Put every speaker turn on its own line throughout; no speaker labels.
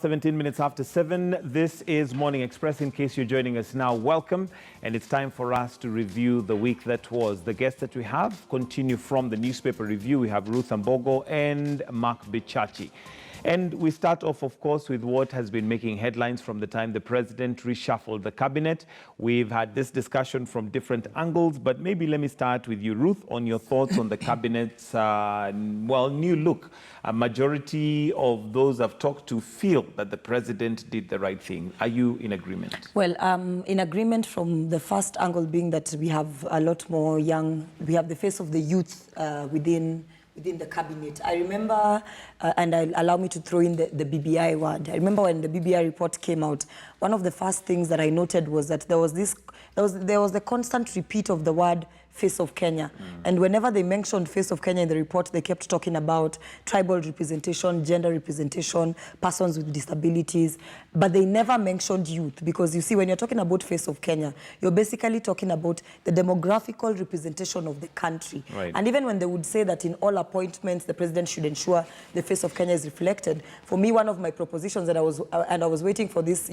17 minutes after 7. This is Morning Express. In case you're joining us now, welcome. And it's time for us to review the week that was. The guests that we have continue from the newspaper review. We have Ruth Ambogo and Mark Bichachi. And we start off, of course, with what has been making headlines from the time the president reshuffled the cabinet. We've had this discussion from different angles, but maybe let me start with you, Ruth, on your thoughts on the cabinet's, new look. A majority of those I've talked to feel that the president did the right thing. Are you in agreement?
Well, in agreement from the first angle being that we have a lot more young, we have the face of the youth within the cabinet. I remember, and allow me to throw in the BBI word. I remember when the BBI report came out, one of the first things that I noted was that there was the constant repeat of the word face of Kenya. And whenever they mentioned face of Kenya in the report, they kept talking about tribal representation, gender representation, persons with disabilities, but they never mentioned youth. Because you see, when you're talking about face of Kenya, you're basically talking about the demographical representation of the country.
Right.
And even when they would say that in all appointments, the president should ensure the face of Kenya is reflected, for me, one of my propositions that I was waiting for this,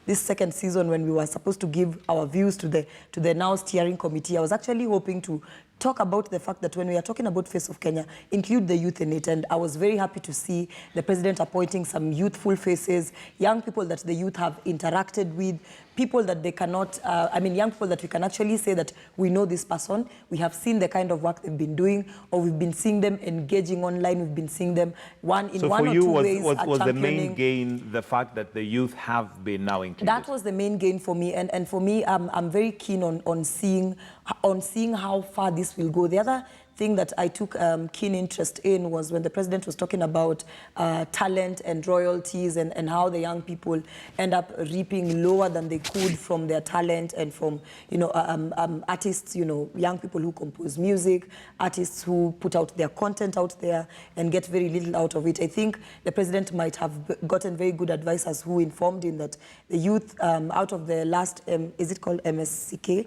this second season when we were supposed to give our views to the now steering committee, I was actually hoping to talk about the fact that when we are talking about face of Kenya, include the youth in it. And I was very happy to see the president appointing some youthful faces, young people that the youth have interacted with, people that they cannot, young people that we can actually say that we know this person, we have seen the kind of work they've been doing, or we've been seeing them engaging online, we've been seeing them one or two ways.
So was the main gain the fact that the youth have been now included?
That was the main gain for me, and for me, I'm very keen on seeing how far this will go. The other thing that I took keen interest in was when the president was talking about talent and royalties and how the young people end up reaping lower than they could from their talent and from, artists, young people who compose music, artists who put out their content out there and get very little out of it. I think the president might have gotten very good advisors who informed him that the youth out of the last, is it called MSCK?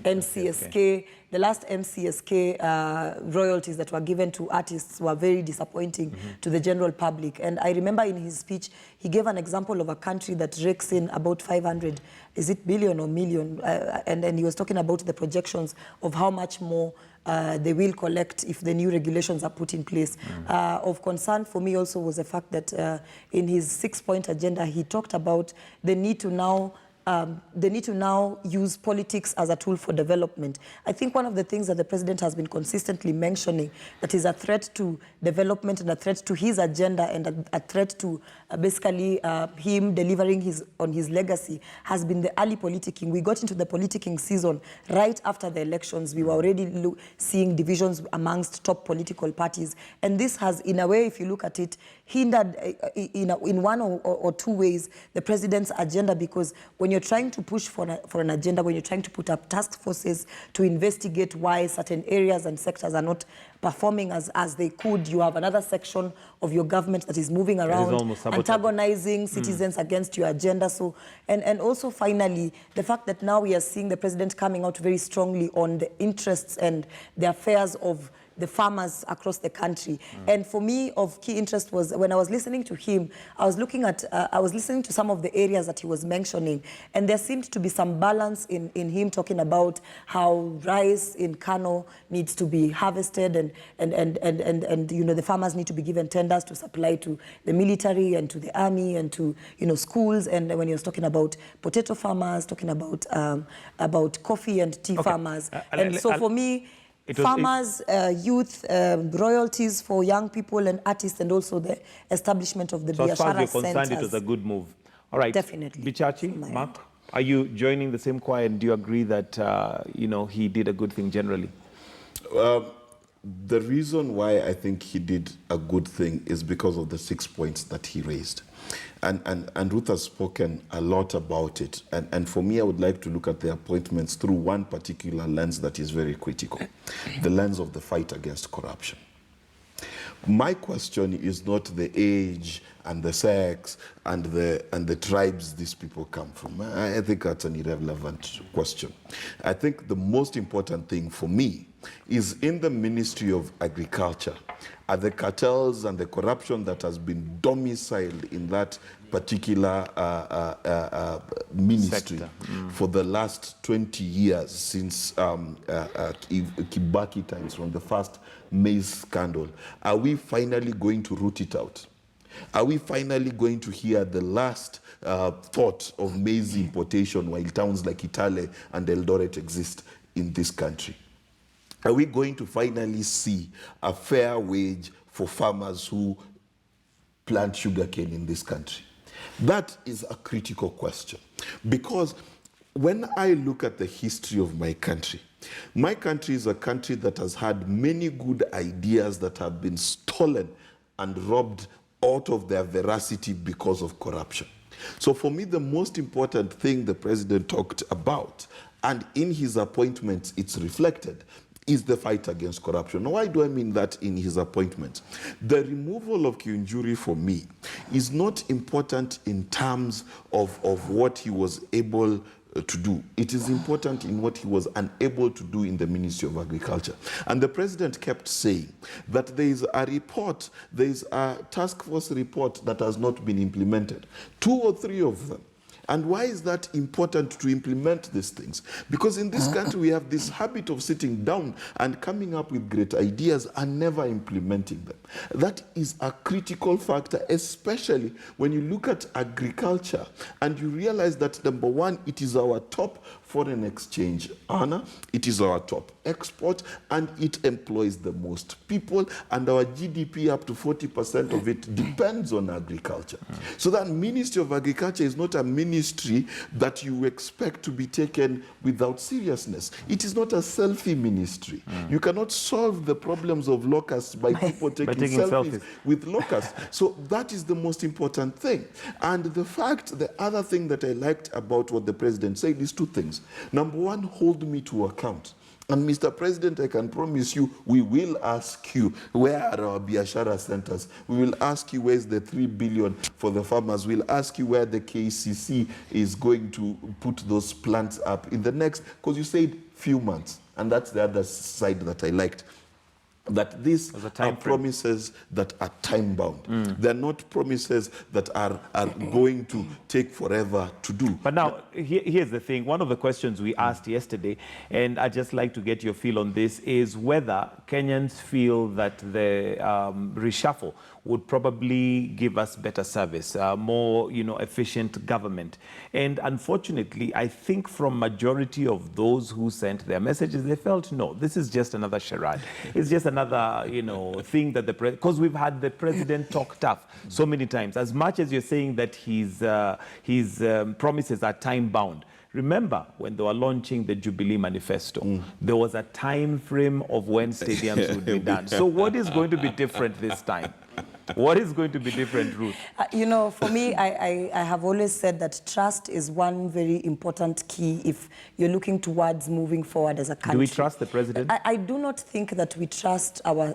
MCSK. The last MCSK royalties that were given to artists were very disappointing to the general public. And I remember in his speech, he gave an example of a country that rakes in about 500, is it billion or million? And then he was talking about the projections of how much more they will collect if the new regulations are put in place. Of concern for me also was the fact that in his 6-point agenda, he talked about the need to now use politics as a tool for development. I think one of the things that the president has been consistently mentioning that is a threat to development and a threat to his agenda and a threat to basically him delivering on his legacy has been the early politicking. We got into the politicking season right after the elections. We were already seeing divisions amongst top political parties. And this has, in a way, if you look at it, hindered in one or two ways the president's agenda, because when you're trying to push for an agenda, when you're trying to put up task forces to investigate why certain areas and sectors are not performing as they could, you have another section of your government that is moving around, antagonizing citizens against your agenda. So, and also finally, the fact that now we are seeing the president coming out very strongly on the interests and the affairs of the farmers across the country. And for me, of key interest was when I was listening to him, I was listening to some of the areas that he was mentioning, and there seemed to be some balance in him talking about how rice in Kano needs to be harvested and the farmers need to be given tenders to supply to the military and to the army and to schools. And when he was talking about potato farmers, talking about coffee and tea farmers. And so for me, farmers, youth, royalties for young people and artists, and also the establishment of the biashara centers. So as far as you're concerned, it was
a good move. All right.
Definitely.
Bichachi, Mark, are you joining the same choir, and do you agree that, he did a good thing generally?
The reason why I think he did a good thing is because of the 6 points that he raised. And Ruth has spoken a lot about it. And for me, I would like to look at the appointments through one particular lens that is very critical, the lens of the fight against corruption. My question is not the age and the sex and the tribes these people come from. I think that's an irrelevant question. I think the most important thing for me is in the Ministry of Agriculture are the cartels and the corruption that has been domiciled in that particular ministry for the last 20 years since Kibaki times, from the first maize scandal. Are we finally going to root it out? Are we finally going to hear the last thought of maize importation while towns like Kitale and Eldoret exist in this country? Are we going to finally see a fair wage for farmers who plant sugarcane in this country? That is a critical question, because when I look at the history of my country is a country that has had many good ideas that have been stolen and robbed out of their veracity because of corruption. So for me, the most important thing the president talked about, and in his appointments it's reflected, is the fight against corruption. Now, why do I mean that in his appointment? The removal of Kiunjuri for me is not important in terms of what he was able to do. It is important in what he was unable to do in the Ministry of Agriculture. And the president kept saying that there is a report, there is a task force report that has not been implemented. 2 or 3 of them. And why is that important to implement these things? Because in this country, we have this habit of sitting down and coming up with great ideas and never implementing them. That is a critical factor, especially when you look at agriculture and you realize that, number one, it is our top foreign exchange earner, it is our top export, and it employs the most people, and our GDP, up to 40% of it, depends on agriculture. So that Ministry of Agriculture is not a ministry that you expect to be taken without seriousness. It is not a selfie ministry. You cannot solve the problems of locusts by people taking selfies with locusts. So that is the most important thing. And the other thing that I liked about what the president said is 2 things. Number one, hold me to account. And Mr. President, I can promise you, we will ask you, where are our Biashara centers? We will ask you, where's the 3 billion for the farmers? We'll ask you where the KCC is going to put those plants up in the next, because you said few months. And that's the other side that I liked. That these are promises that are time-bound. They're not promises that are going to take forever to do.
But now, here's the thing. One of the questions we asked yesterday, and I'd just like to get your feel on this, is whether Kenyans feel that the reshuffle would probably give us better service, more efficient government. And unfortunately, I think from majority of those who sent their messages, they felt, no, this is just another charade. It's just another thing that because we've had the president talk tough so many times. As much as you're saying that his promises are time-bound, remember when they were launching the Jubilee Manifesto, there was a time frame of when stadiums would be done. So what is going to be different this time? What is going to be different, Ruth?
For me, I have always said that trust is one very important key if you're looking towards moving forward as a country.
Do we trust the president?
I do not think that we trust our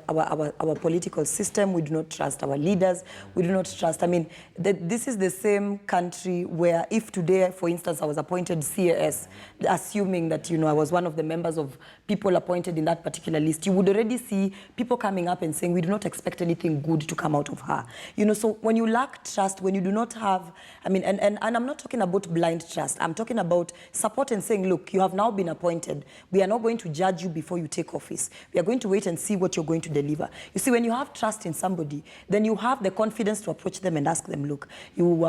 political system. We do not trust our leaders. We do not trust. This is the same country where if today, for instance, I was appointed CAS, assuming that, I was one of the members of people appointed in that particular list, you would already see people coming up and saying, we do not expect anything good to come out of her. So when you lack trust, when you do not have, and I'm not talking about blind trust. I'm talking about support and saying, look, you have now been appointed. We are not going to judge you before you take office. We are going to wait and see what you're going to deliver. You see, when you have trust in somebody, then you have the confidence to approach them and ask them, look, you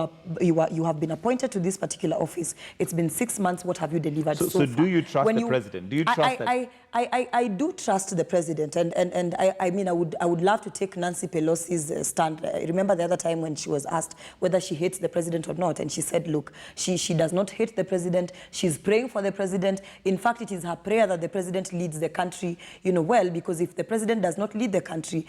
have been appointed to this particular office. It's been 6 months. What have you delivered so far?
So do you trust the president? Do you trust that?
I do trust the president, and I would love to take Nancy Pelosi's stand. I remember the other time when she was asked whether she hates the president or not, and she said, look, she does not hate the president. She's praying for the president. In fact, it is her prayer that the president leads the country, well, because if the president does not lead the country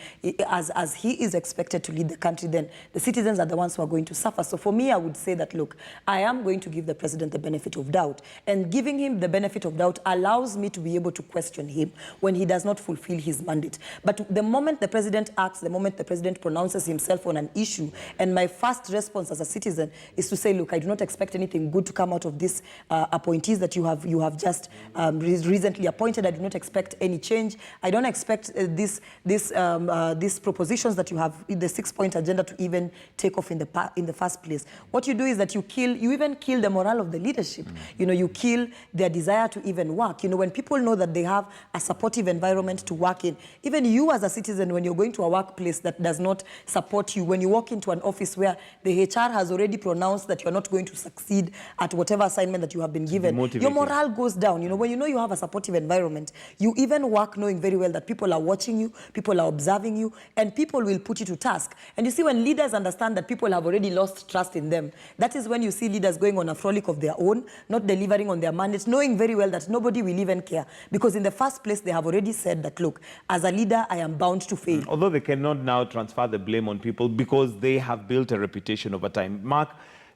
as he is expected to lead the country, then the citizens are the ones who are going to suffer. So for me, I would say that, look, I am going to give the president the benefit of doubt, and giving him the benefit of doubt allows me to be able to question question him when he does not fulfill his mandate. But the moment the president acts, the moment the president pronounces himself on an issue, and my first response as a citizen is to say, look, I do not expect anything good to come out of these appointees that you have just recently appointed. I do not expect any change. I don't expect these propositions that you have in the 6-point agenda to even take off in the first place. What you do is that you even kill the morale of the leadership. You know, you kill their desire to even work. You know, when people know that they have a supportive environment to work in, even you as a citizen, when you're going to a workplace that does not support you, when you walk into an office where the HR has already pronounced that you're not going to succeed at whatever assignment that you have been given, your morale goes down. You know, when you know you have a supportive environment, you even work knowing very well that people are watching you, people are observing you, and people will put you to task. And you see, when leaders understand that people have already lost trust in them, that is when you see leaders going on a frolic of their own, not delivering on their mandates, knowing very well that nobody will even care. Because in the first place, they have already said that, look, as a leader, I am bound to fail.
Although they cannot now transfer the blame on people because they have built a reputation over time. Mark,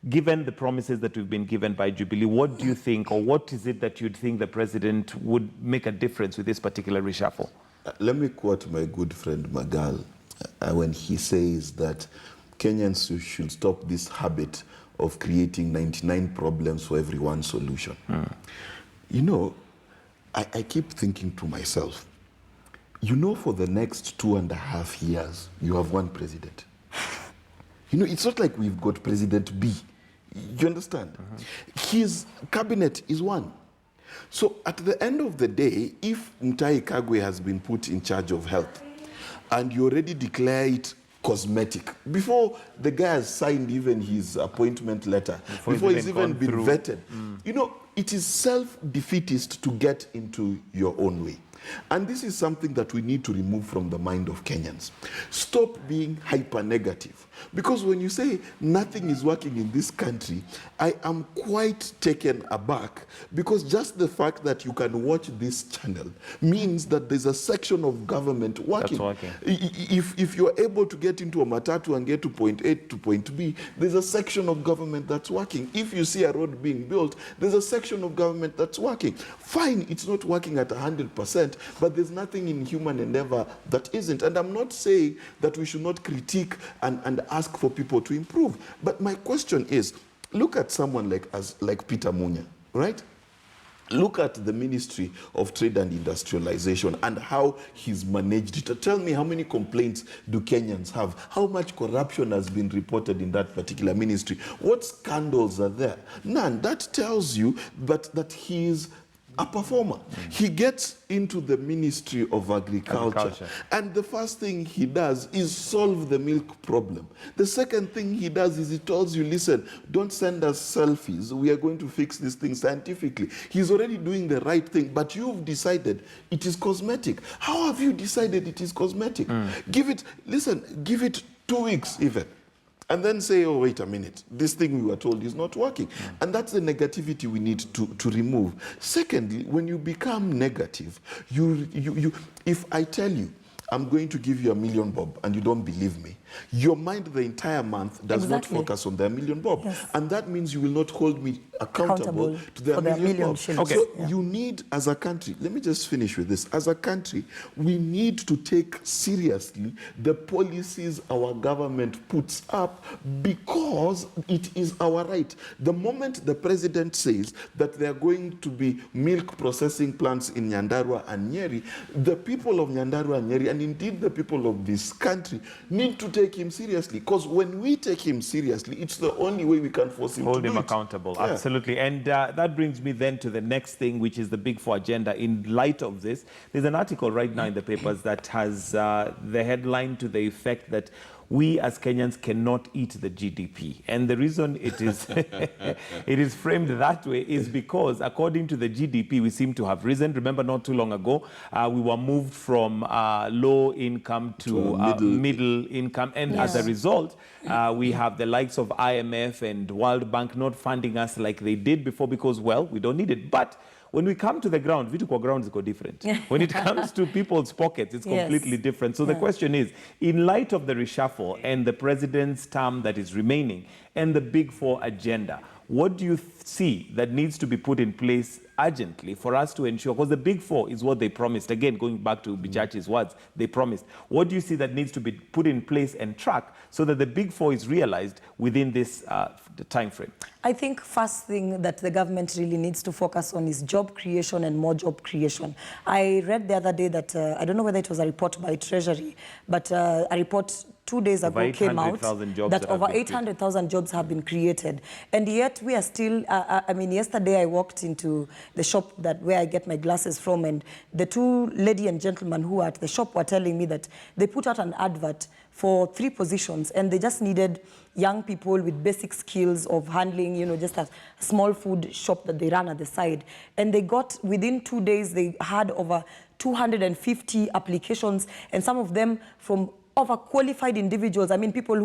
given the promises that we've been given by Jubilee, what do you think, or what is it that you'd think the president would make a difference with this particular reshuffle?
Let me quote my good friend Magal when he says that Kenyans should stop this habit of creating 99 problems for every one solution. You know, I keep thinking to myself, you know, for the next 2.5 years, you have one president. You know, it's not like we've got President B. You understand? His cabinet is one. So at the end of the day, if Mutahi Kagwe has been put in charge of health, and you already declare it cosmetic, before the guy has signed even his appointment letter, before he's even been vetted, you know, it is self-defeatist to get into your own way. And this is something that we need to remove from the mind of Kenyans. Stop being hyper-negative. Because when you say nothing is working in this country, I am quite taken aback, because just the fact that you can watch this channel means that there's a section of government working.
That's working.
If you're able to get into a matatu and get to point A to point B, there's a section of government that's working. If you see a road being built, there's a section of government that's working. Fine, it's not working at 100%, but there's nothing in human endeavor that isn't. And I'm not saying that we should not critique and ask for people to improve. But my question is, look at someone like Peter Munya, right? Look at the Ministry of Trade and Industrialization and how he's managed it. Tell me, how many complaints do Kenyans have? How much corruption has been reported in that particular ministry? What scandals are there? None. That tells you that he is a performer. He gets into the Ministry of Agriculture, and the first thing he does is solve the milk problem. The second thing he does is he tells you, listen, don't send us selfies. We are going to fix this thing scientifically. He's already doing the right thing, but you've decided it is cosmetic. How have you decided it is cosmetic? Give it 2 weeks even. And then say, oh, wait a minute, this thing we were told is not working. And that's the negativity we need to remove. Secondly, when you become negative, if I tell you, I'm going to give you $1 million bob, and you don't believe me, your mind the entire month does not focus on the $1 million bob.
Yes.
And that means you will not hold me accountable to the $1 million bob.
Okay.
So you need, as a country, let me just finish with this. As a country, we need to take seriously the policies our government puts up, because it is our right. The moment the president says that there are going to be milk processing plants in Nyandarua and Nyeri, the people of Nyandarua and Nyeri, and indeed the people of this country, need to take him seriously. Because when we take him seriously, it's the only way we can force him to
hold
do
him
it.
accountable.
Yeah.
Absolutely. And that brings me then to the next thing, which is the Big Four agenda. In light of this, there's an article right now in the papers that has the headline to the effect that we as Kenyans cannot eat the GDP. And the reason it is it is framed that way is because, according to the GDP, we seem to have risen. Remember, not too long ago, we were moved from low income to middle income. And as a result, we have the likes of IMF and World Bank not funding us like they did before because, well, we don't need it. But when we come to the ground, vitu kwa ground ziko different. When it comes to people's pockets, it's completely different. So the question is, in light of the reshuffle and the president's term that is remaining, and the Big Four agenda. What do you see that needs to be put in place urgently for us to ensure, because the Big Four is what they promised, again, going back to Bichachi's words, they promised. What do you see that needs to be put in place and tracked so that the Big Four is realized within this the time frame?
I think first thing that the government really needs to focus on is job creation and more job creation. I read the other day that, I don't know whether it was a report by Treasury, but a report 2 days ago came out that over 800,000 jobs have been created. And yet we are still, I mean, yesterday I walked into the shop where I get my glasses from, and the two lady and gentlemen who are at the shop were telling me that they put out an advert for 3 positions, and they just needed young people with basic skills of handling, you know, just a small food shop that they run at the side. And they got, within 2 days, they had over 250 applications, and some of them from overqualified individuals. I mean, people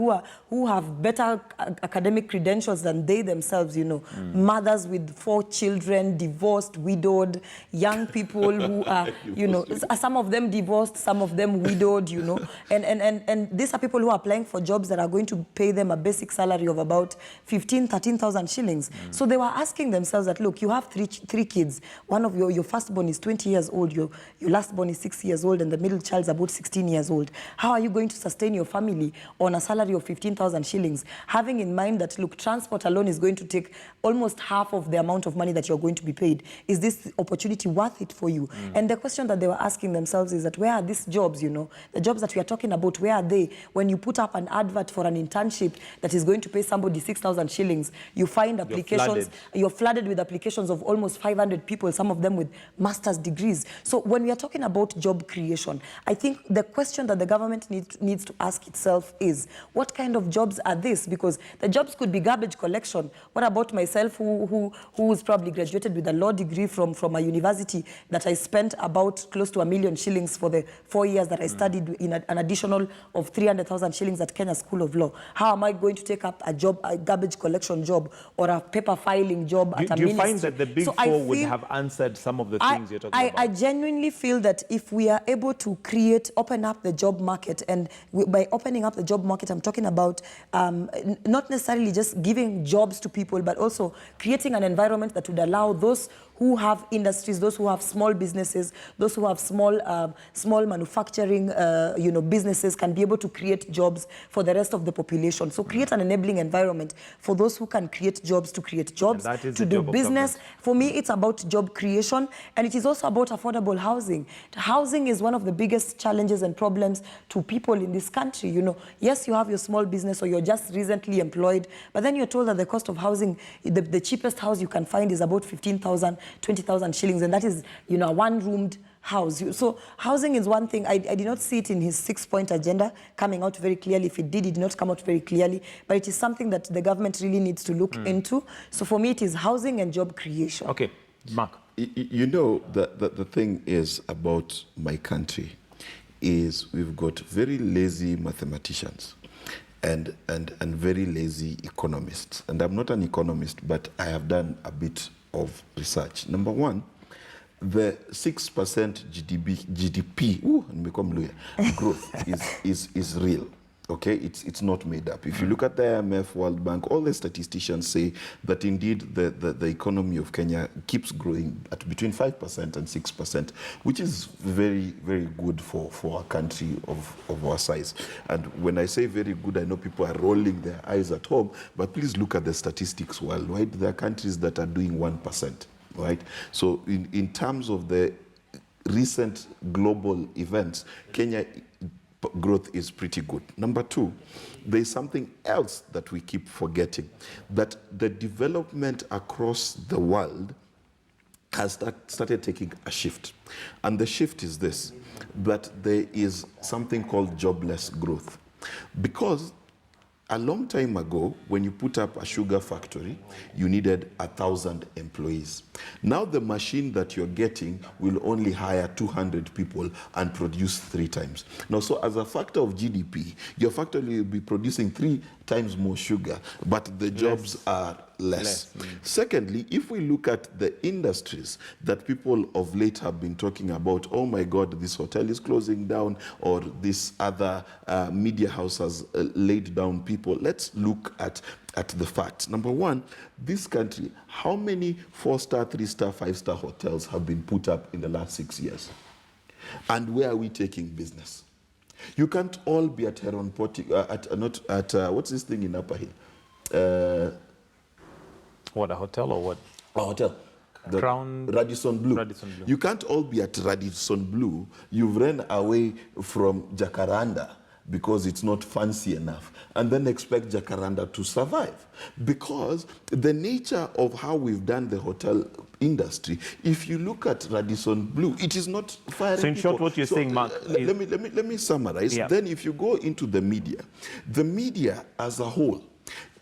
who have better academic credentials than they themselves, you know. Mothers with 4 children, divorced, widowed, young people who are, you know, some of them divorced, some of them widowed, you know. And these are people who are applying for jobs that are going to pay them a basic salary of about 13,000 shillings. So they were asking themselves that, look, you have three kids. One of your firstborn is 20 years old, your lastborn is 6 years old, and the middle child's about 16 years old. How are you going to sustain your family on a salary of 15,000 shillings, having in mind that, look, transport alone is going to take almost half of the amount of money that you're going to be paid? Is this opportunity worth it for you? And the question that they were asking themselves is that, where are these jobs, you know? The jobs that we are talking about, where are they? When you put up an advert for an internship that is going to pay somebody 6,000 shillings, you find applications, you're flooded with applications of almost 500 people, some of them with master's degrees. So when we are talking about job creation, I think the question that the government needs to ask itself is, what kind of jobs are these? Because the jobs could be garbage collection. What about myself, who's probably graduated with a law degree from a university that I spent about close to 1 million shillings for the 4 years that I studied, in an additional of 300,000 shillings at Kenya School of Law? How am I going to take up a job, a garbage collection job, or a paper filing job at a ministry? Do you find
that the Big Four would have answered some of the things you're talking about?
I genuinely feel that if we are able to open up the job market, and by opening up the job market, I'm talking about not necessarily just giving jobs to people, but also creating an environment that would allow those who have industries, those who have small businesses, those who have small manufacturing businesses, can be able to create jobs for the rest of the population. So create an enabling environment for those who can create jobs, to do business. For me, it's about job creation, and it is also about affordable housing. Housing is one of the biggest challenges and problems to people in this country. You know, yes, you have your small business, or you're just recently employed, but then you're told that the cost of housing, the cheapest house you can find is about 15,000, 20,000 shillings, and that is, you know, a one-roomed house. So housing is one thing. I did not see it in his 6-point agenda coming out very clearly. If it did not come out very clearly, but it is something that the government really needs to look into. So for me, it is housing and job creation.
Okay, Mark.
You know, the thing is about my country is we've got very lazy mathematicians and very lazy economists. And I'm not an economist, but I have done a bit of research. Number one, the 6% GDP growth is real. Okay, it's not made up. If you look at the IMF, World Bank, all the statisticians say that indeed the economy of Kenya keeps growing at between 5% and 6%, which is very, very good for a country of our size. And when I say very good, I know people are rolling their eyes at home, but please look at the statistics worldwide. There are countries that are doing 1%, right? So in terms of the recent global events, Kenya growth is pretty good. Number two, there's something else that we keep forgetting, that the development across the world has started taking a shift. And the shift is this, that there is something called jobless growth. Because a long time ago, when you put up a sugar factory, you needed 1,000 employees. Now the machine that you're getting will only hire 200 people and produce 3 times. Now, so as a factor of GDP, your factory will be producing 3 times more sugar, but the jobs are less. Secondly, if we look at the industries that people of late have been talking about, oh my God, this hotel is closing down, or this other media house has laid down people, let's look at the facts. Number one, this country, how many 4-star, 3-star, 5-star hotels have been put up in the last 6 years? And where are we taking business? You can't all be at Heron Porti, what's this thing in Upper Hill?
What, a hotel or what?
A hotel. The
Crown
Radisson Blue.
Radisson Blue.
You can't all be at Radisson Blue. You've ran away from Jacaranda because it's not fancy enough, and then expect Jacaranda to survive. Because the nature of how we've done the hotel industry, if you look at Radisson Blue, it is not firing
So in short,
people.
what you're saying, Mark,
let me summarize.
Yeah.
Then if you go into the media as a whole,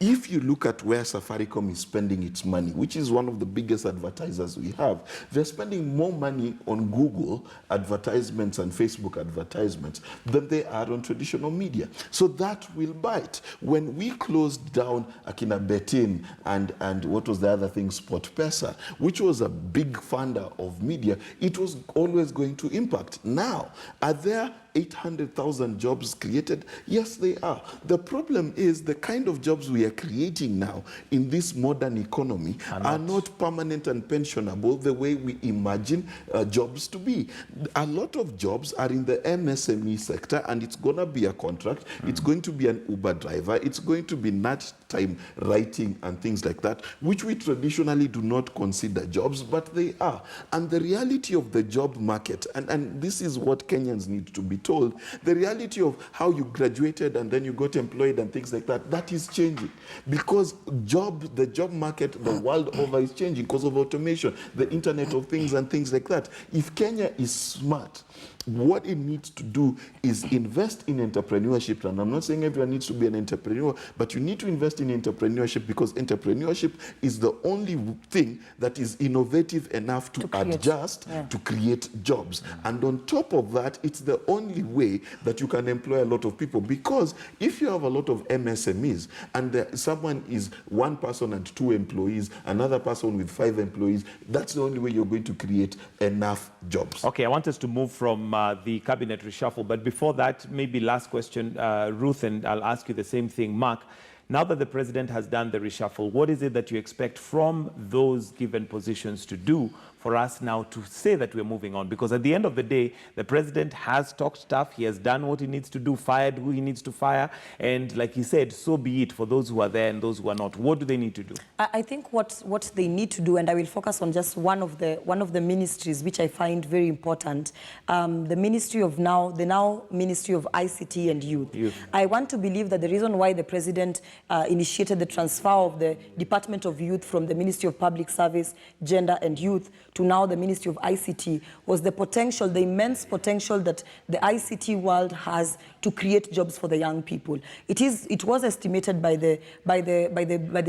if you look at where Safaricom is spending its money, which is one of the biggest advertisers we have, they're spending more money on Google advertisements and Facebook advertisements than they are on traditional media. So that will bite. When we closed down Akina Betin and what was the other thing, SportPesa, which was a big funder of media, it was always going to impact. Now, are there 800,000 jobs created? Yes, they are. The problem is the kind of jobs we are creating now in this modern economy are not permanent and pensionable the way we imagine jobs to be. A lot of jobs are in the MSME sector, and it's going to be a contract. It's going to be an Uber driver. It's going to be night-time writing and things like that, which we traditionally do not consider jobs, but they are. And the reality of the job market, and this is what Kenyans need to be told, the reality of how you graduated and then you got employed and things like that, that is changing. Because the job market the world over is changing because of automation, the Internet of Things and things like that. If Kenya is smart, what it needs to do is invest in entrepreneurship. And I'm not saying everyone needs to be an entrepreneur, but you need to invest in entrepreneurship, because entrepreneurship is the only thing that is innovative enough to adjust to create jobs. And on top of that, it's the only way that you can employ a lot of people. Because if you have a lot of MSMEs and someone is one person and 2 employees, another person with 5 employees, that's the only way you're going to create enough jobs.
Okay, I want us to move from the cabinet reshuffle, but before that, maybe last question, Ruth, and I'll ask you the same thing, Mark. Now that the president has done the reshuffle, what is it that you expect from those given positions to do for us now to say that we're moving on? Because at the end of the day, the president has talked tough, he has done what he needs to do, fired who he needs to fire, and like he said, so be it for those who are there and those who are not. What do they need to do?
I think what they need to do, and I will focus on just one of the ministries which I find very important, the Ministry of the Ministry of ICT and Youth. I want to believe that the reason why the president initiated the transfer of the Department of Youth from the Ministry of Public Service, Gender and Youth to now the Ministry of ICT was the potential, the immense potential that the ICT world has to create jobs for the young people. It was estimated by the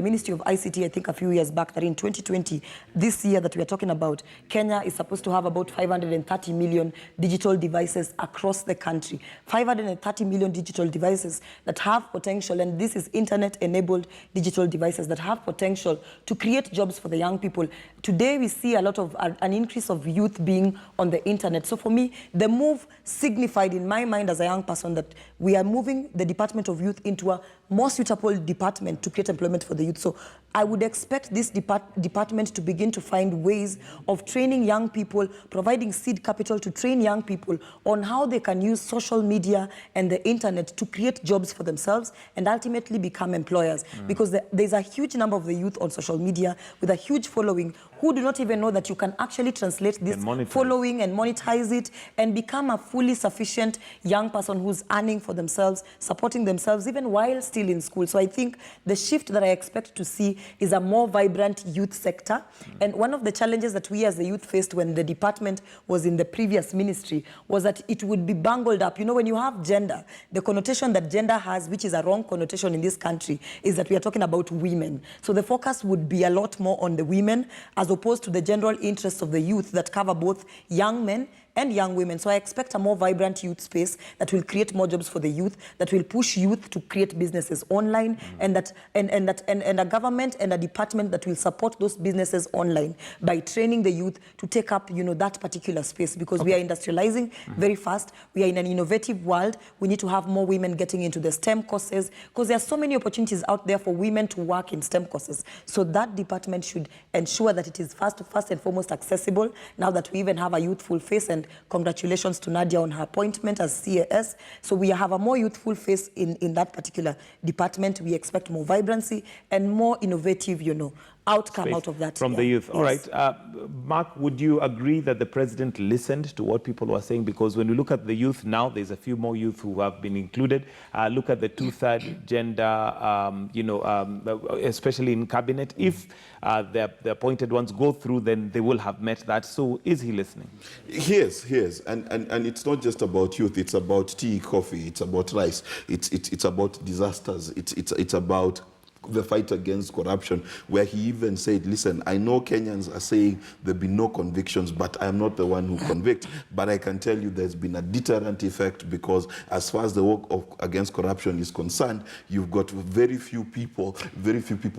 Ministry of ICT, I think a few years back, that in 2020, this year that we are talking about, Kenya is supposed to have about 530 million digital devices across the country. 530 million digital devices that have potential, and this is internet-enabled digital devices that have potential to create jobs for the young people. Today, we see a lot of an increase of youth being on the internet. So for me, the move signified in my mind as a young person that we are moving the Department of Youth into a more suitable department to create employment for the youth. So I would expect this department to begin to find ways of training young people, providing seed capital to train young people on how they can use social media and the internet to create jobs for themselves and ultimately become employers. Because there's a huge number of the youth on social media with a huge following who do not even know that you can actually translate this following and monetize it and become a fully sufficient young person who's earning for themselves, supporting themselves even while still in school. So I think the shift that I expect to see is a more vibrant youth sector. And one of the challenges that we as the youth faced when the department was in the previous ministry was that it would be bungled up. You know, when you have gender, the connotation that gender has, which is a wrong connotation in this country, is that we are talking about women. So the focus would be a lot more on the women as opposed to the general interests of the youth that cover both young men and young women. So I expect a more vibrant youth space that will create more jobs for the youth, that will push youth to create businesses online, and a government and a department that will support those businesses online by training the youth to take up, that particular space, because we are industrializing very fast. We are in an innovative world. We need to have more women getting into the STEM courses, because there are so many opportunities out there for women to work in STEM courses. So that department should ensure that it is first and foremost accessible, now that we even have a youthful face, and congratulations to Nadia on her appointment as CAS. So we have a more youthful face in that particular department. We expect more vibrancy and more innovative, outcome
Space
out of that.
from the youth. All right. Mark, would you agree that the president listened to what people were saying? Because when we look at the youth now, there's a few more youth who have been included. Look at the two-third gender, especially in cabinet. If the appointed ones go through, then they will have met that. So is he listening?
He is. And it's not just about youth. It's about tea, coffee. It's about rice. It's about disasters. It's about the fight against corruption, where he even said, listen, I know Kenyans are saying there'll be no convictions, but I'm not the one who convict. But I can tell you there's been a deterrent effect, because as far as the work against corruption is concerned, you've got very few people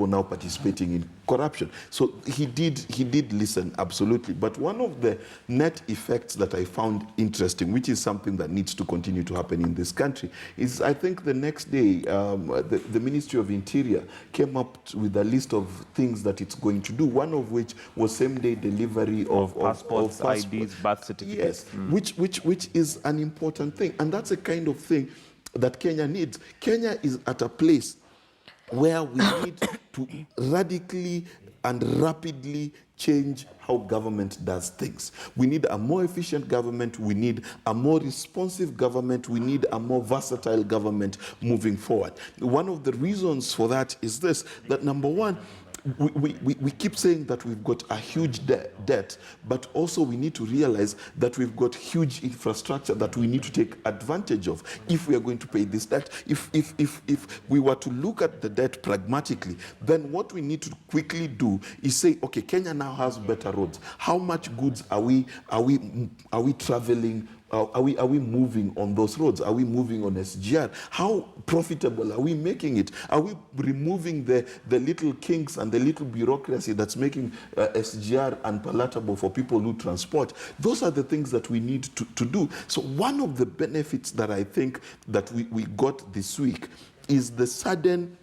now participating in corruption. So he did listen, absolutely. But one of the net effects that I found interesting, which is something that needs to continue to happen in this country, is I think the next day, the Ministry of Interior came up with a list of things that it's going to do, one of which was same-day delivery of
passports, IDs, birth certificates.
Yes, which is an important thing. And that's the kind of thing that Kenya needs. Kenya is at a place where we need to radically and rapidly change how government does things. We need a more efficient government. We need a more responsive government. We need a more versatile government moving forward. One of the reasons for that is this, that number one, we keep saying that we've got a huge debt, but also we need to realize that we've got huge infrastructure that we need to take advantage of if we are going to pay this debt. If we were to look at the debt pragmatically, then what we need to quickly do is say, okay, Kenya now has better roads. How much goods are we traveling? Are we moving on those roads? Are we moving on SGR? How profitable are we making it? Are we removing the little kinks and the little bureaucracy that's making SGR unpalatable for people who transport? Those are the things that we need to do. So one of the benefits that I think that we got this week is the sudden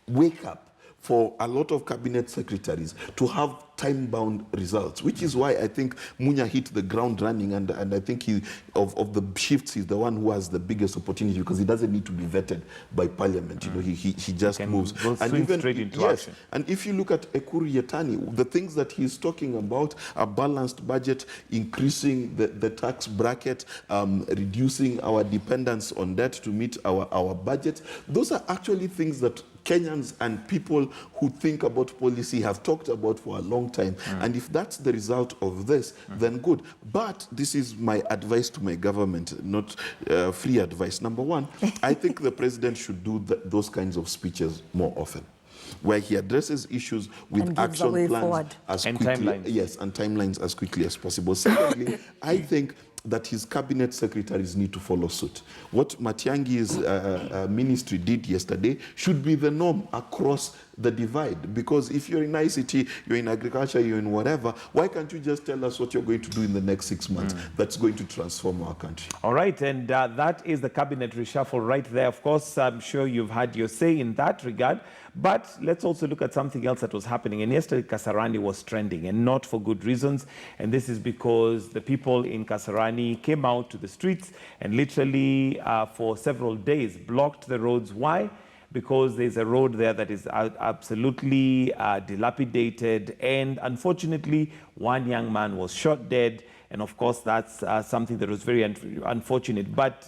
wake up for a lot of cabinet secretaries to have time-bound results, which is why I think Munya hit the ground running, and I think of the shifts, he's the one who has the biggest opportunity, because he doesn't need to be vetted by parliament. He just moves.
And even straight into action.
And if you look at Ekuru Yetani, the things that he's talking about, a balanced budget, increasing the tax bracket, reducing our dependence on debt to meet our budget, those are actually things that Kenyans and people who think about policy have talked about for a long time. And if that's the result of this, then good. But this is my advice to my government, not free advice. Number one, I think the president should do those kinds of speeches more often, where he addresses issues with action plans as quickly, and timelines as quickly as possible. Secondly, I think that his cabinet secretaries need to follow suit. What Matiangi's ministry did yesterday should be the norm across the divide. Because if you're in ICT, you're in agriculture, you're in whatever, why can't you just tell us what you're going to do in the next 6 months that's going to transform our country?
All right, and that is the cabinet reshuffle right there. Of course, I'm sure you've had your say in that regard. But let's also look at something else that was happening. And yesterday, Casa Rony was trending, and not for good reasons. And this is because the people in Casa Rony came out to the streets and literally for several days blocked the roads. Why? Because there's a road there that is absolutely dilapidated. And unfortunately, one young man was shot dead. And of course, that's something that was very unfortunate. But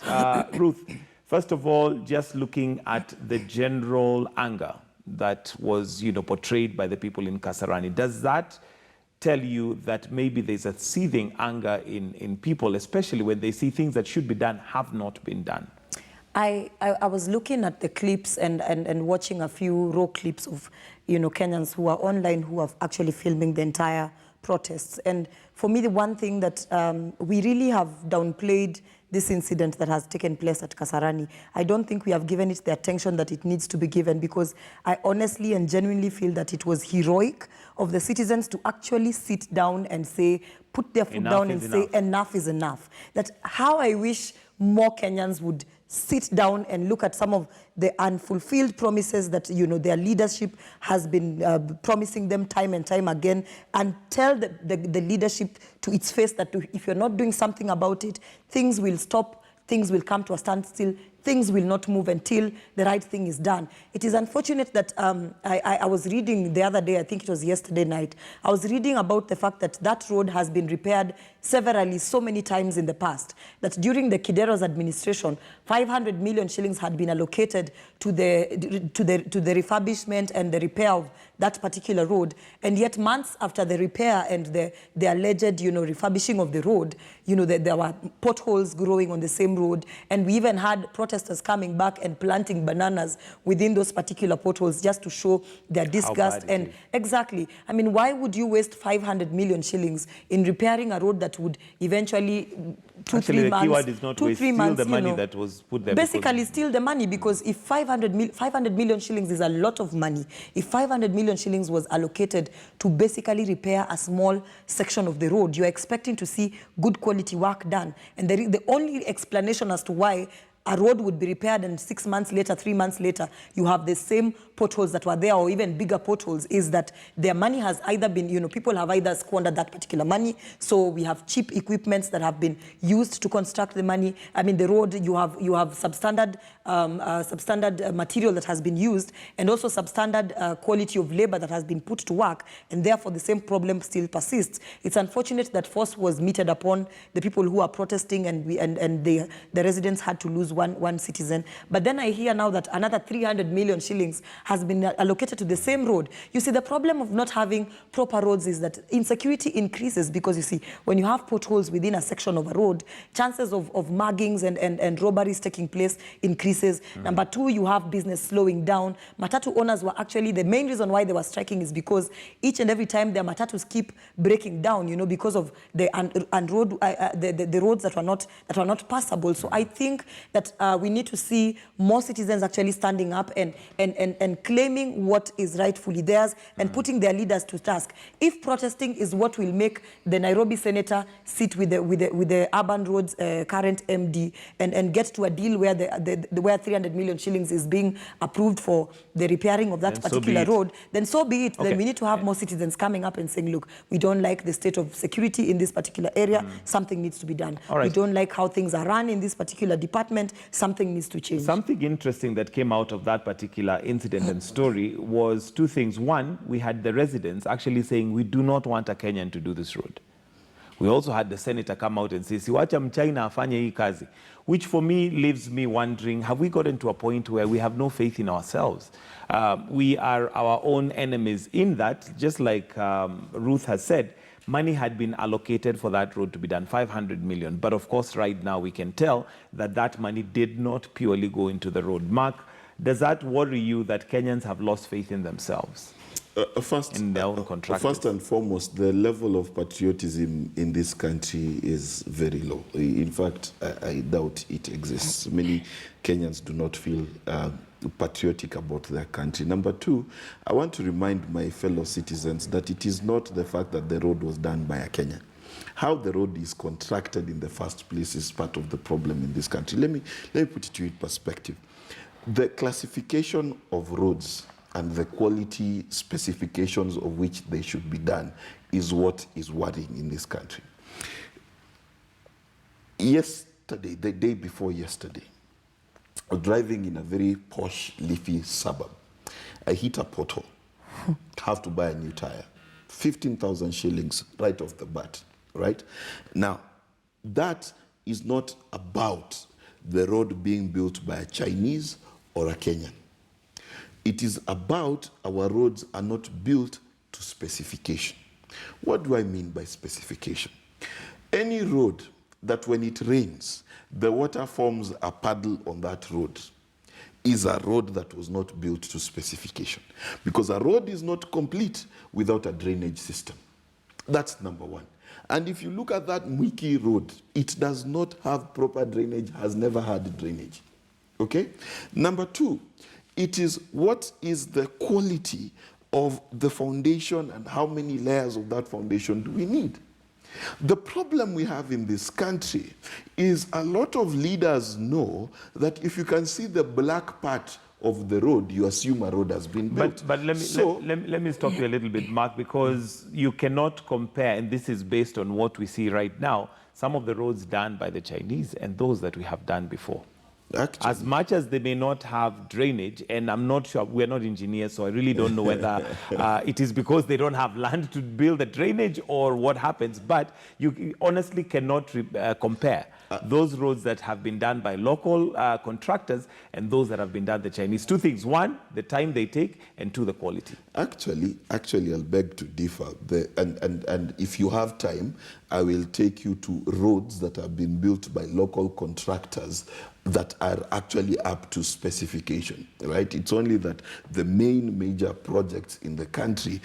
Ruth, first of all, just looking at the general anger that was, portrayed by the people in Casa Rony, does that tell you that maybe there's a seething anger in people, especially when they see things that should be done have not been done?
I was looking at the clips and watching a few raw clips of, Kenyans who are online who are actually filming the entire protests. And for me, the one thing that we really have downplayed this incident that has taken place at Casa Rony, I don't think we have given it the attention that it needs to be given, because I honestly and genuinely feel that it was heroic of the citizens to actually sit down and say, put their foot down and say, enough is enough. That how I wish more Kenyans would sit down and look at some of the unfulfilled promises that, you know, their leadership has been promising them time and time again, and tell the leadership to its face that if you're not doing something about it, things will stop, things will come to a standstill, things will not move until the right thing is done. It is unfortunate that I was reading the other day, I think it was yesterday night, I was reading about the fact that that road has been repaired severally so many times in the past, that during the Kidero's administration, 500 million shillings had been allocated to the refurbishment and the repair of that particular road. And yet months after the repair and the alleged, you know, refurbishing of the road, you know, there were potholes growing on the same road. And we even had protesters coming back and planting bananas within those particular potholes just to show their disgust. And exactly, I mean, why would you waste 500 million shillings in repairing a road that would eventually,
Actually, the keyword is not waste, steal the money that was put there.
Basically steal the money, because if 500 million shillings is a lot of money, if 500 million shillings was allocated to basically repair a small section of the road, you're expecting to see good quality work done. And the only explanation as to why a road would be repaired and 6 months later, 3 months later, you have the same potholes that were there or even bigger potholes, is that their money has either been, you know, people have either squandered that particular money. So we have cheap equipments that have been used to construct the money. I mean, the road, you have substandard material that has been used, and also substandard quality of labor that has been put to work, and therefore the same problem still persists. It's unfortunate that force was meted upon the people who are protesting, and the residents had to lose one citizen. But then I hear now that another 300 million shillings has been allocated to the same road. You see, the problem of not having proper roads is that insecurity increases, because you see, when you have potholes within a section of a road, chances of muggings and robberies taking place increases. Number two, you have business slowing down. Matatu owners were actually, the main reason why they were striking is because each and every time their matatus keep breaking down, you know, because of the roads that were not passable. So I think that we need to see more citizens actually standing up and claiming what is rightfully theirs and putting their leaders to task. If protesting is what will make the Nairobi senator sit with the urban roads current MD and get to a deal where where 300 million shillings is being approved for the repairing of that particular road, then so be it. Okay. Then we need to have more citizens coming up and saying, look, we don't like the state of security in this particular area, something needs to be done. We don't like how things are run in this particular department, something needs to change.
Something interesting that came out of that particular incident and story was two things. One, we had the residents actually saying, we do not want a Kenyan to do this road. We also had the senator come out and say, siwacha mchina afanye hii kazi, which for me leaves me wondering, have we gotten to a point where we have no faith in ourselves? We are our own enemies in that, just like Ruth has said, money had been allocated for that road to be done, 500 million. But of course, right now we can tell that that money did not purely go into the road. Mark, does that worry you that Kenyans have lost faith in themselves?
First
in their own contractors?
First and foremost, the level of patriotism in this country is very low. In fact, I doubt it exists. Many Kenyans do not feel patriotic about their country. Number two, I want to remind my fellow citizens that it is not the fact that the road was done by a Kenyan. How the road is contracted in the first place is part of the problem in this country. Let me put it to you in perspective. The classification of roads and the quality specifications of which they should be done is what is worrying in this country. Yesterday, the day before yesterday, I was driving in a very posh, leafy suburb. I hit a pothole. Have to buy a new tire. 15,000 shillings right off the bat, right? Now, that is not about the road being built by a Chinese or a Kenyan. It is about our roads are not built to specification. What do I mean by specification? Any road that when it rains, the water forms a puddle on that road is a road that was not built to specification. Because a road is not complete without a drainage system. That's number one. And if you look at that Mwiki Road, it does not have proper drainage, has never had drainage. Okay? Number two, it is what is the quality of the foundation and how many layers of that foundation do we need? The problem we have in this country is a lot of leaders know that if you can see the black part of the road, you assume a road has been built.
But let me stop you a little bit, Mark, because you cannot compare, and this is based on what we see right now, some of the roads done by the Chinese and those that we have done before.
Actually,
As much as they may not have drainage, and I'm not sure, we're not engineers, so I really don't know whether it is because they don't have land to build the drainage or what happens, but you honestly cannot compare those roads that have been done by local contractors and those that have been done by the Chinese. Two things: one, the time they take, and two, the quality.
Actually, I'll beg to differ. And if you have time, I will take you to roads that have been built by local contractors that are actually up to specification, right? It's only that the main major projects in the country,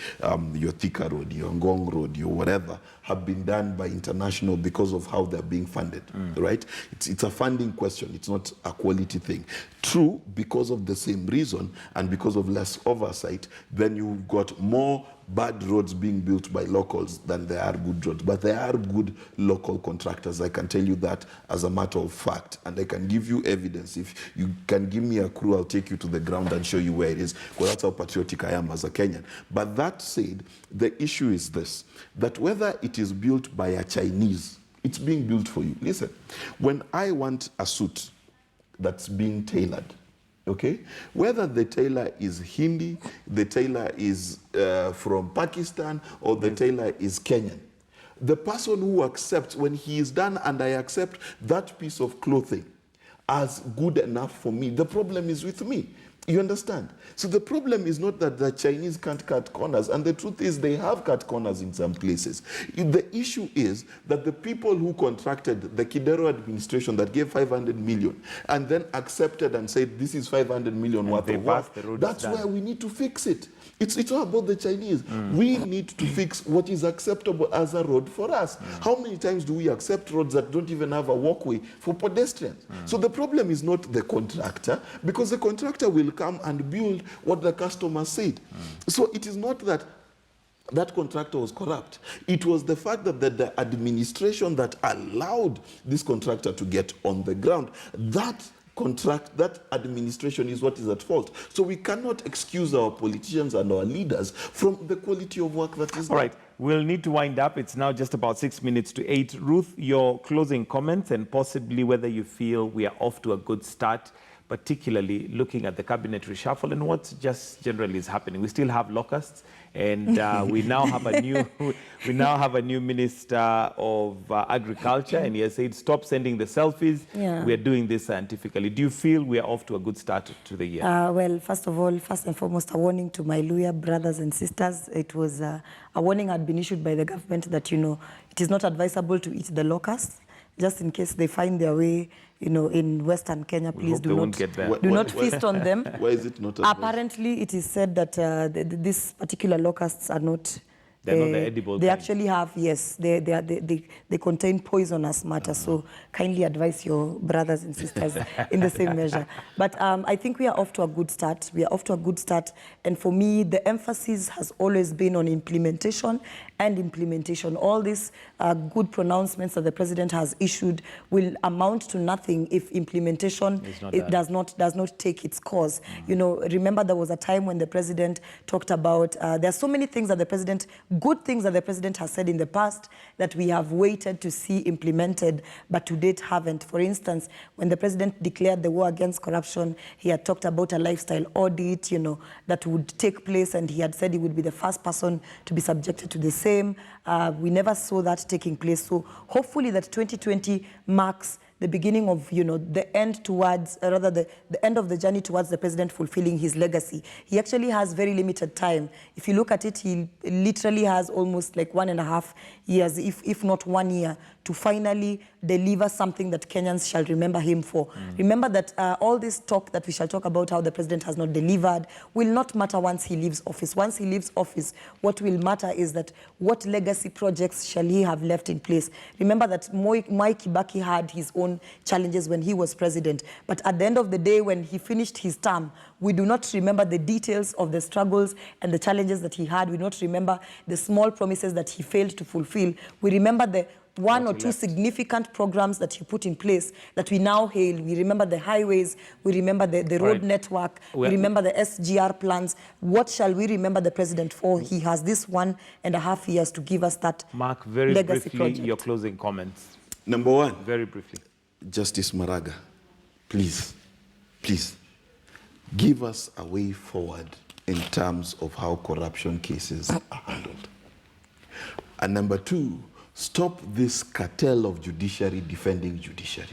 your Thika Road, your Ngong Road, your whatever, have been done by international because of how they're being funded, right? It's a funding question. It's not a quality thing. True, because of the same reason and because of less oversight, then you've got more bad roads being built by locals than there are good roads. But there are good local contractors. I can tell you that as a matter of fact. And I can give you evidence. If you can give me a crew, I'll take you to the ground and show you where it is. Because that's how patriotic I am as a Kenyan. But that said, the issue is this, that whether it is built by a Chinese, it's being built for you. Listen, when I want a suit that's being tailored, okay, whether the tailor is Hindi, the tailor is from Pakistan, or the tailor is Kenyan, the person who accepts, when he is done and I accept that piece of clothing as good enough for me, the problem is with me. You understand? So the problem is not that the Chinese can't cut corners, and the truth is they have cut corners in some places. The issue is that the people who contracted the Kidero administration that gave 500 million and then accepted and said this is 500 million worth of work, that's where we need to fix it. It's not about the Chinese. We need to fix what is acceptable as a road for us. How many times do we accept roads that don't even have a walkway for pedestrians? So the problem is not the contractor, because the contractor will come and build what the customer said. So it is not that that contractor was corrupt. It was the fact that the administration that allowed this contractor to get on the ground, that administration is what is at fault. So we cannot excuse our politicians and our leaders from the quality of work that is done.
All right, we'll need to wind up. It's now just about 6 minutes to 8. Ruth, your closing comments and possibly whether you feel we are off to a good start, particularly looking at the cabinet reshuffle and what just generally is happening. We still have locusts, and we now have a new minister of agriculture, and he has said, stop sending the selfies.
Yeah.
We are doing this scientifically. Do you feel we are off to a good start to the year?
Well, first and foremost, a warning to my Luya brothers and sisters. It was a warning had been issued by the government that, it is not advisable to eat the locusts, just in case they find their way, in Western Kenya. Please do not feast on them.
Why is it not advisable?
Apparently, it is said that these particular locusts are not.
They're not the edible
They
kind.
actually have, yes, they contain poisonous matter. So kindly advise your brothers and sisters in the same measure. But I think we are off to a good start. We are off to a good start. And for me, the emphasis has always been on implementation and implementation. All these good pronouncements that the president has issued will amount to nothing if implementation does not take its course. Remember there was a time when the president talked about, there are so many things that the president, good things that the president has said in the past that we have waited to see implemented, but to date haven't. For instance, when the president declared the war against corruption, he had talked about a lifestyle audit, that would take place, and he had said he would be the first person to be subjected to the same. We never saw that taking place. So hopefully that 2020 marks the beginning of, the end towards, rather the end of the journey towards the president fulfilling his legacy. He actually has very limited time. If you look at it, he literally has almost like 1.5 years, if not 1 year, to finally deliver something that Kenyans shall remember him for. Remember that all this talk that we shall talk about how the president has not delivered will not matter once he leaves office. Once he leaves office, what will matter is that what legacy projects shall he have left in place. Remember that Mwai Kibaki had his own challenges when he was president, but at the end of the day, when he finished his term, we do not remember the details of the struggles and the challenges that he had. We do not remember the small promises that he failed to fulfill. We remember the one or two significant programs that he put in place that we now hail. We remember the highways, we remember the road network, we remember the SGR plans. What shall we remember the president for? He has this 1.5 years to give us that
Mark, very
legacy
briefly,
project.
your closing comments.
Number one,
Very briefly.
Justice Maraga, please, give us a way forward in terms of how corruption cases are handled. And number two, stop this cartel of judiciary defending judiciary.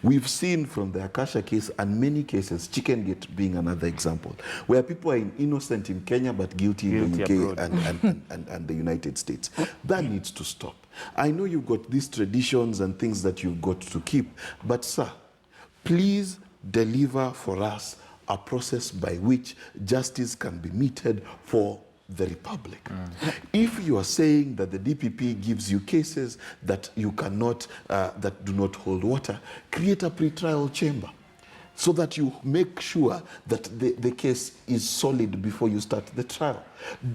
We've seen from the Akasha case and many cases, Chicken Gate being another example, where people are innocent in Kenya but guilty in the UK and the United States. That needs to stop. I know you've got these traditions and things that you've got to keep, but sir, please deliver for us a process by which justice can be meted for the Republic. If you are saying that the DPP gives you cases that you cannot, that do not hold water, create a pre-trial chamber so that you make sure that the case is solid before you start the trial.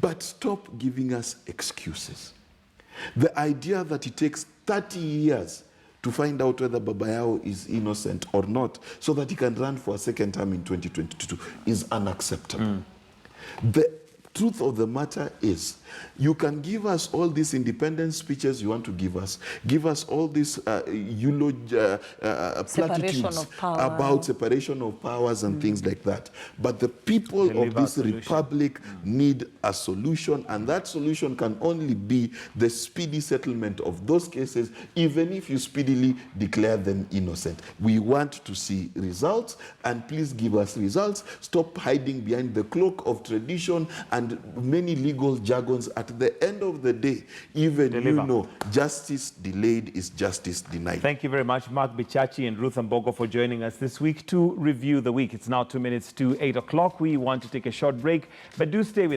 But stop giving us excuses. The idea that it takes 30 years to find out whether Baba Yao is innocent or not so that he can run for a second term in 2022 is unacceptable. The truth of the matter is, you can give us all these independent speeches you want to give us all these platitudes about separation of powers and things like that. But the people of this republic need a solution, and that solution can only be the speedy settlement of those cases, even if you speedily declare them innocent. We want to see results, and please give us results. Stop hiding behind the cloak of tradition and many legal jargons. At the end of the day, even you know, justice delayed is justice denied.
Thank you very much, Mark Bichachi and Ruth Mbogo, for joining us this week to review the week. It's now 2 minutes to 8 o'clock. We want to take a short break, but do stay with us.